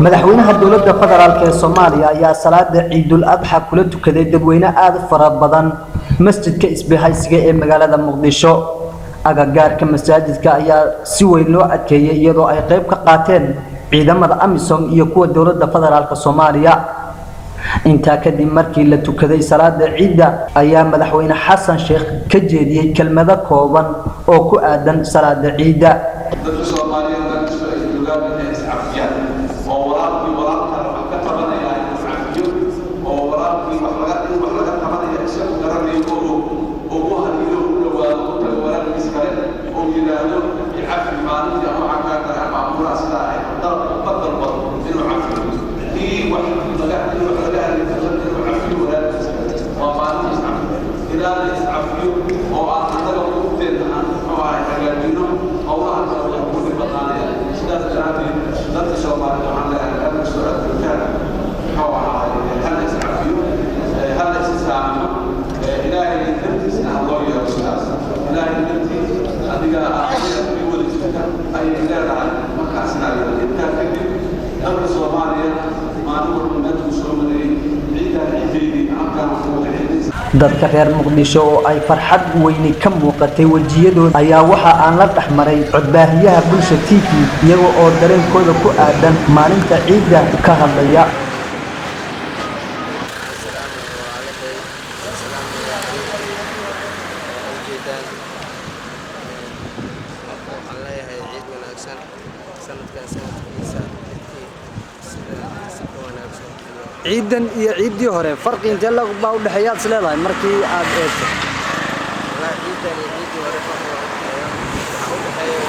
madaxweynaha dowladda federaalka ee Soomaaliya ayaa salaada Ciidul Adha kula tukaday dadweyne aad u fara badan masjidka isbahaysiga ee magaalada Muqdisho. Agagaarka masaajidka ayaa si weyn loo adkeeyay iyadoo ay qayb ka qaateen ciidamada AMISOM iyo kuwa dowladda federaalka Soomaaliya. inta kadib markii la tukaday salaada Ciidda ayaa madaxweyne Xasan Sheekh ka jeediyay kelmado kooban oo ku aadan salaada Ciidda. dadka reer Muqdisho oo ay farxad weyn ka muuqatay wajiyadooda ayaa waxa aan la dhaxmaray codbaahiyaha Bulsho TV iyagoo oo dareenkooda ku aadan maalinta Ciidda ka hadlaya. ciidan iyo ciidii hore farqi intee la baa u dhaxeeyaa isleedahay markii aad eegto la ciidan iyo ciidii hore farqi u dhaxeeyo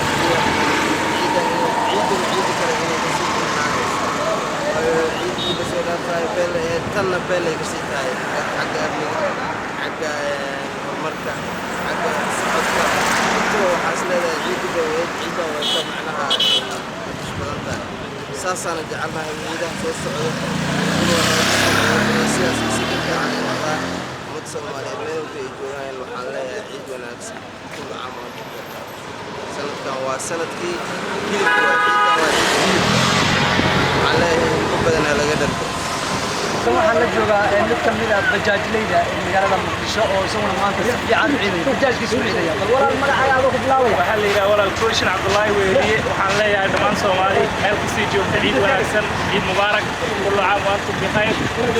ciidan kale inay ka sii jirnaan ciidii ka soo dhaafay tan belle ka sii tahay xagga amniga xagga horumarka xagga socodka waxaa isleedahay ciidda waa macnaha isbadanta saasana jecelnahay ciidaha soo socdo sanadkii waxaan la joogaa mid ka mid ah bajaajleyda magaalada Muqdisho oo isaguna maanta si fiican ciiday bajaajkiisu ciidaya bal walaal magacaaga ku bilaabay waxaa la yiraahdaa walaal Kooshin Cabdullaahi weeriye waxaan leeyahay dhammaan Soomaali meel ku sii joogta ciid wanaagsan ciid mubaarak kullu caam wa antum bikhair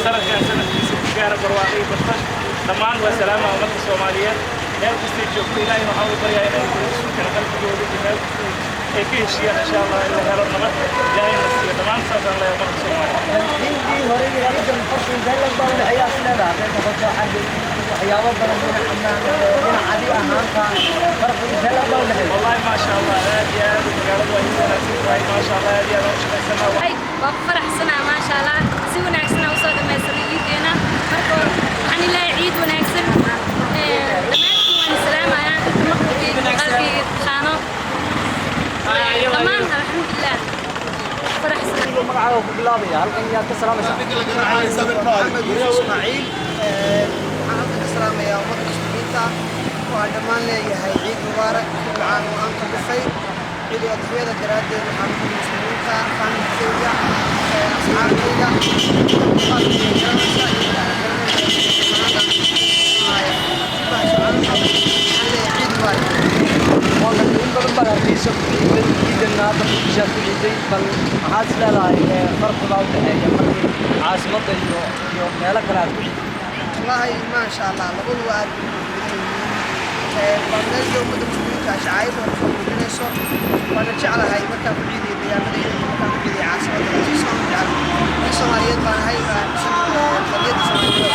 sanadkan sanadkiisa gaar barwaaqo bartash dhammaan waa salaam ummadda Soomaaliyeed meel ku sii joogta ilaahay waxa uu baryayaa inay isku kala qalbigooda meel ay ka heshiiyaan insha Allah ilaa helo nabad ilaahay nasiib dhammaan saadaan la ummadda Soomaaliyeed ciidii hore iyo ciidan farqi intee la baa u dhaxeeyaa isleedahay noqoto xagga waxyaabo badan dhinaca ahaanta farqi intee la baa u dhaxeeyaa wallahi ma sha Allah aad iyo aad magaalada way wanaagsan tahay ma sha Allah aad iyo aad u shaqaysanaa waa faraxsanaa ma sha Allah si wanaagsan u soo dhamaysanay ciideena marka waxaan ilaahay ciid wanaagsan dhammaantiin waan salaamayaa inta qalbiga qaano dhammaan alxamdulillah faraxsan magacaaga ku bilaabaya halkan yaa ka salaamaysa Ismaaciil waxaan ka salaamayaa ummadda muslimiinta waa dhammaan leeyahay ciid mubaarak kullu caam wa antum bikhair ciid adxiyada daraadeed waxaan ku muslimiinta fahamkayga والله ما شاء الله لقول واد برنامج يوم المسلمين كشعائر ونسو ونرجع هاي مكان بعيد ديانتي مكان بعيد عاصمة الصومالية بان هاي خليت الصومالية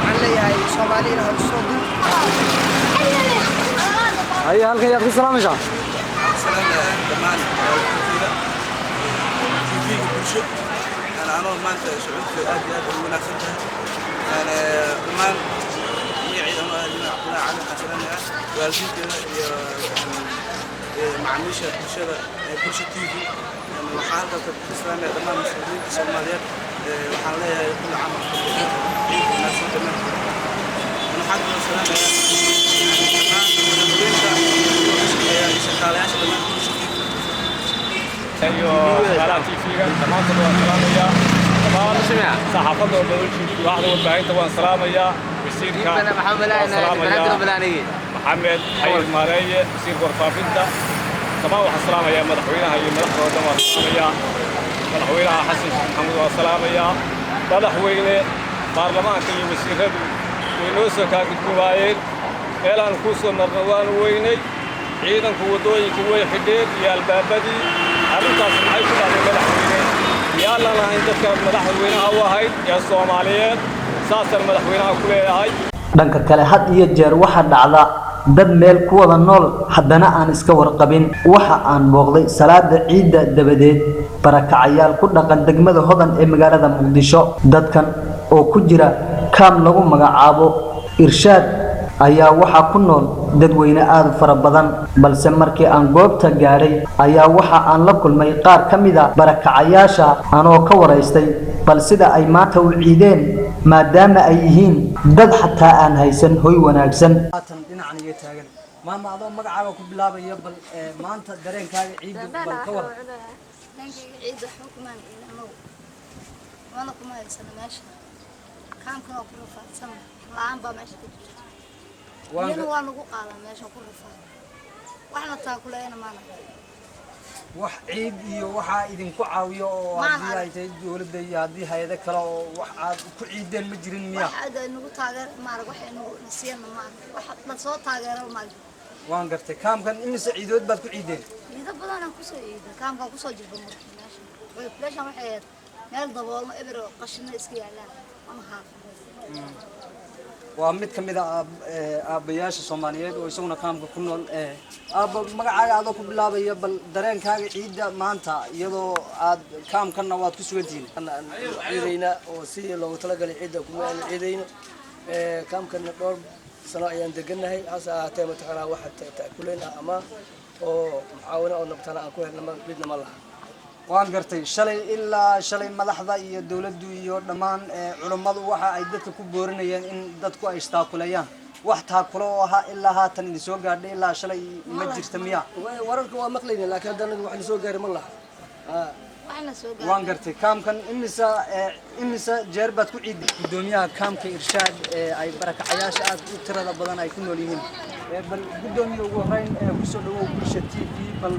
علي هاي الصومالية له الصوت هاي halkan yaad ku salaamaysaa سلام دمان في bulsho أنا maanta socodka aad iyo aad ugu wanaagsan tahay dhammaan ciidamada Cabdullaahi Cali Xasanaya waalidiinteeda iyo macaamiisha bulshada Bulsho TV waxaan halka ka islaamay dhammaan muslimiinta Soomaaliyeed waxaan leeyahay kulli caam ciid wanaagsan dhammaantood waxaan kaloo salaamayaa dhammaan shaqaalayaasha dhammaantood iyo shaqaalaha TV-ga dhammaantood waan salaamayaa dhammaan saxaafadda oo dowladda waaxda warbaahinta waan salaamayaa wasiirka waan salaamayaa maxamed xayir maareeye wasiirka warfaafinta dhammaan waxaan salaamayaa madaxweynaha iyo madaxdooda waan salaamayaa madaxweynaha xasan sheekh maxamuud waan salaamayaa madaxweyne baarlamaanka iyo wasiiradu way noo soo kaagudgubaayeen meelaan kuu soo marna waanu weynay ciidanku waddooyinkii way xidheen iyo albaabadii arrintaas maxay ku dhacday madaxweyne yaalan lahayn dadka madaxweynaha u ahayd ee Soomaaliyeed saasaan madaxweynaha ku leeyahay dhanka kale had iyo jeer waxa dhacda dad meel ku wada nool haddana aan iska warqabin waxa aan booqday salaada ciida dabadeed barakacayaal ku dhaqan degmada Hodan ee magaalada Muqdisho dadkan oo ku jira kaam lagu magacaabo Irshaad ayaa waxa ku nool dadweyne aad u fara badan balse markii aan goobta gaaray ayaa waxa aan la kulmay qaar kamida barakacayaasha anoo ka wareystay bal sida ay maanta u ciideen maadaama ay yihiin dad xataa aan haysan hoy wanaagsan tan dhinacna iga taagan maama adoo magacaaga ku bilaabaya bal maanta dareenkaaga ciid bal ka war ciid xukumaan inuu wana kuma haysan meesha kaamka ku rafaadsan laan ba meesha ku jirta waa lagu qaadaa meesha ku rafaad waxna taa kuleeyna maana wax ciid iyo waxa idinku caawiyo oo hadii ay tahay dawladda iyo hadii hay'ado kale oo wax aad ku ciideen ma jirin miya waxa nagu taageer maar wax inagu nasiyan ma wax la soo taageero ma waan gartay kaamkan imisa ciidood baad ku ciideen ciido badan aan ku soo ciiday kaamka ku soo jirba meesha waxay meel daboolmo ebro qashina iska yaalaan ama haaf waa mid kamid ah aabayaasha Soomaaliyeed oo isaguna kaamka ku nool aaba magacaaga aad ku bilaabaya bal dareenkaaga ciida maanta iyadoo aad kaamkana waad ku sugantihiin ciidayna oo si loogu talagalay ciida kuma aan ciidayno kaamkana dhowr sano ayaan deganahay hasa ahaatee mataqaanaa waxa taakuleen ama oo mucaawino oo nabtana aan ku helno midna ma laha waan gartay shalay ilaa shalay madaxda iyo dawladdu iyo dhamaan culimadu waxa ay dadka ku boorinayeen in dadku ay istaakulayaan wax taakulo aha ilaa haatan idin soo gaadhay ilaa shalay ma jirta miya wararka waa maqlayna laakiin hadana wax soo gaaray ma laha waxna soo gaaray waan gartay kaamkan imisa jeer baad ku ciiday gudoomiyaha kaamka Irshaad ay barakacayaasha aad u tirada badan ay ku nool yihiin bal gudoomiyaha ugu horeyn ku soo dhawow Bulsha TV bal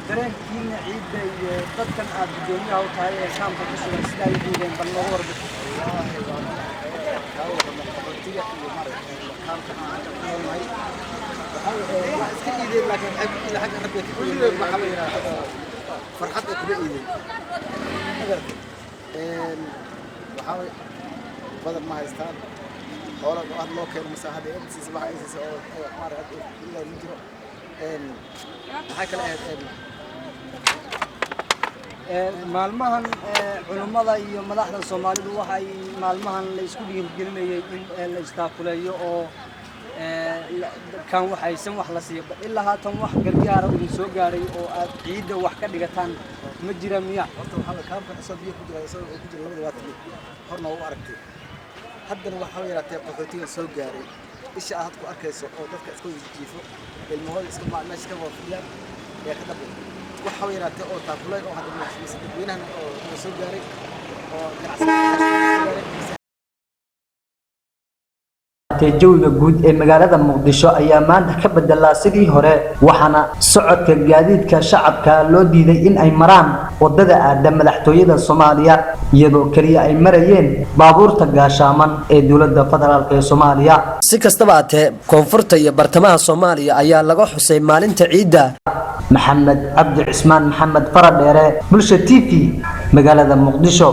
dareenkiina ciidda iyo dadkan aad gudoomiyaha u tahay ee kaamka ku sugan sida ay diideen bal nooga warbixin فرحت كبيرة وحاول بدل ما يستان ولا واحد لو كان مساعدة بس صباح إيش أو مرة إلا يمكنه حكى له maalmahan culimada iyo madaxda Soomaalidu waxay maalmahan la isku dhiirgelinayay in la istaakuleeyo oo kan waxaysan wax la siiyo ilaa haatan wax gargaar ah soo gaaray oo aad ciida wax ka dhigataan ma jira miya horta waxa kaamka asabiyo ku jira isagoo ku jira labada waatan horna u aragtay haddana waxa uu yaraatay qaxootiga soo gaaray isha aad ku arkayso oo dadka isku jiifo ilmahooda iska meesha ka waafiyaan ee ka dhabay waxa uu yaraatay oo taakulay oo hadda meesha dadweynaha oo soo gaaray oo ganacsiga jawiga guud ee magaalada Muqdisho ayaa maanta ka bedelaa sidii hore waxaana socodka gaadiidka shacabka loo diiday in ay maraan wadada aada madaxtooyada Soomaaliya iyadoo kaliya ay marayeen baabuurta gaashaaman ee dawladda federaalka ee Soomaaliya si kastaba aatee koonfurta iyo bartamaha Soomaaliya ayaa laga xusay maalinta ciida maxamed cabdi cismaan maxamed faradheere Bulsha TV magaalada Muqdisho